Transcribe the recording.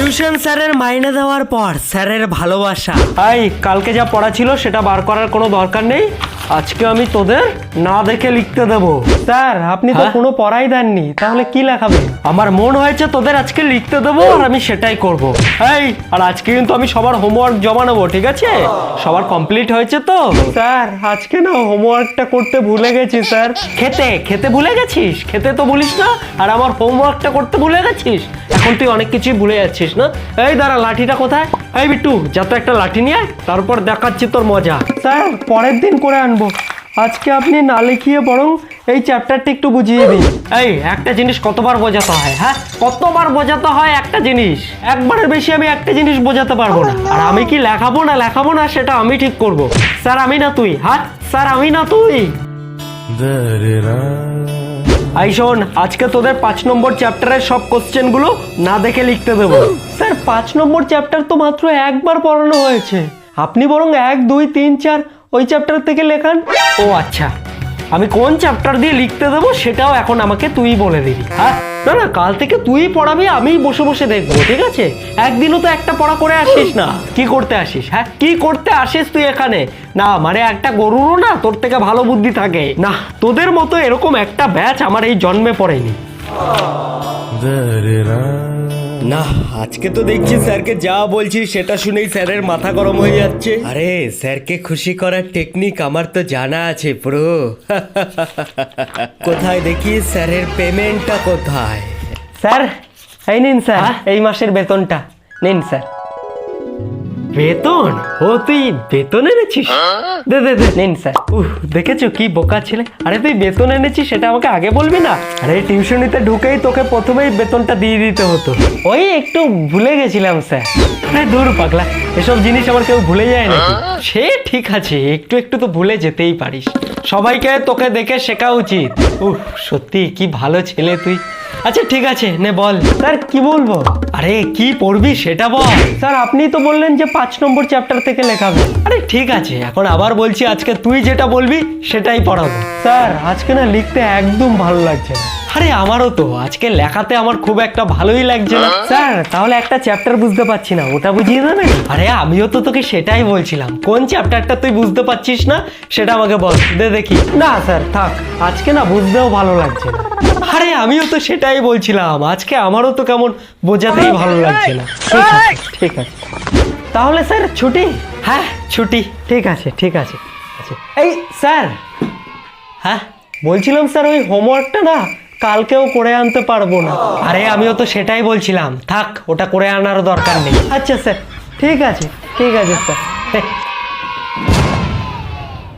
Tuition স্যারের মাইনে দেওয়ার পর স্যারের ভালোবাসা। এই কালকে যা পড়া ছিল সেটা বার করার কোনো দরকার নেই, আজকে আমি তোদের না দেখে লিখতে দেব। স্যার আপনি তো কোনো পড়াই দেননি, তাহলে কি লেখাবে? আমার মন হয়েছে তোদের আজকে লিখতে দেবো আর আমি সেটাই করব। এই আর আজকে কিন্তু আমি সবার হোমওয়ার্ক জমা নেবো, ঠিক আছে? সবার কমপ্লিট হয়েছে তো? স্যার আজকে না হোমওয়ার্কটা করতে ভুলে গেছি স্যার। খেতে ভুলে গেছিস? খেতে তো ভুলিস না, আর আমার হোমওয়ার্কটা করতে ভুলে গেছিস। এখন তুই অনেক কিছুই ভুলে যাচ্ছিস না। এই দাঁড়া, লাঠিটা কোথায়? এই বিট্টু, যা তো একটা লাঠি নিয়ে আয়, তারপর দেখাচ্ছি তোর মজা। স্যার পরের দিন করে আনবো, আজকে আপনি না লিখিয়ে বরং এই চ্যাপ্টারটা একটু বুঝিয়ে দিন। এই একটা জিনিস কতবার বোঝাতে হয়? হ্যাঁ, কতবার বোঝাতে হয় একটা জিনিস? একবারের বেশি আমি একটা জিনিস বোঝাতে পারবো না। আর আমি কি লেখাবো না সেটা আমি ঠিক করব। স্যার আমি না তুই, হ্যাঁ স্যার আমি না তুই। আই শোন, আজকে তোদের 5 নম্বর চ্যাপ্টারের সব কোশ্চেনগুলো না দেখে লিখতে দেবো। স্যার 5 নম্বর চ্যাপ্টার তো মাত্র একবার পড়ানো হয়েছে, আপনি বরং 1, 2, 3, 4 ওই চ্যাপ্টার থেকে লেখান। ও আচ্ছা, আমি কোন চ্যাপ্টার দিয়ে লিখতে দেবো সেটাও এখন আমাকে তুই বলে দিবি? হ্যাঁ না, কাল থেকে তুই পড়াবি, আমি বসে বসে দেখবো, ঠিক আছে? একদিনও তো একটা পড়া করে আসিস না। কি করতে আসিস? হ্যাঁ কি করতে আসিস তুই এখানে? না মানে একটা গরুরও না তোর থেকে ভালো বুদ্ধি থাকে না। তোদের মতো এরকম একটা ব্যাচ আমার এই জন্মে পড়েনি। না আজকে তো দেখছি স্যারকে যা বলছি সেটা শুনেই স্যারের মাথা গরম হয়ে যাচ্ছে। আরে স্যারকে খুশি করার টেকনিক আমার তো জানা আছে প্রো। কোথায় দেখি স্যারের পেমেন্টটা কোথায়? স্যার এই নিন স্যার, এই মাসের বেতনটা নিন স্যার। বেতন? ও তুই বেতন এনেছিস? দে দে দে নিন স্যার। দেখেছো কি বোকা ছেলে। আরে তুই বেতন এনেছিস সেটা আমাকে আগে বলবি না? আরে টিউশনিতে ঢুকেই তোকে প্রথমেই বেতনটা দিয়ে দিতে হতো। ওই একটু ভুলে গেছিলাম স্যার। আরে দূর পাগলা, এসব জিনিস আমার কেউ ভুলে যায় নাকি? সে ঠিক আছে, একটু একটু তো ভুলে যেতেই পারিস। সবাইকে তোকে দেখে শেখা উচিত। সত্যি কি ভালো ছেলে তুই। আচ্ছা ঠিক আছে, নে বল। স্যার কি বলবো? আরে কি পড়বি সেটা বল। স্যার আপনি তো বললেন যে 5 নম্বর চ্যাপ্টার থেকে লেখাবে। আরে ঠিক আছে, এখন আবার বলছি আজকে তুই যেটা বলবি সেটাই পড়াবো। স্যার আজকে না লিখতে একদম ভালো লাগছে না। আরে আমারও তো আজকে লেখাতে আমার খুব একটা ভালোই লাগছে না। স্যার তাহলে একটা চ্যাপ্টার বুঝতে পারছি না, ওটা বুঝিয়ে দেবেন? আরে আমিও তো তোকে সেটাই বলছিলাম, কোন চ্যাপ্টারটা তুই বুঝতে পারছিস না সেটা আমাকে বল, দে দেখি। না স্যার থাক, আজকে না বুঝতেও ভালো লাগছে না। আরে আমিও তো সেটাই বলছিলাম, আজকে আমারও তো কেমন বোঝাতেই ভালো লাগছে না। ঠিক আছে তাহলে স্যার ছুটি? হ্যাঁ ছুটি। ঠিক আছে ঠিক আছে। এই স্যার, হ্যাঁ বলছিলাম স্যার ওই হোমওয়ার্কটা না কালকেও করে আনতে পারবো না। আরে আমিও তো সেটাই বলছিলাম, থাক ওটা করে আনার দরকার নেই। আচ্ছা স্যার ঠিক আছে স্যার।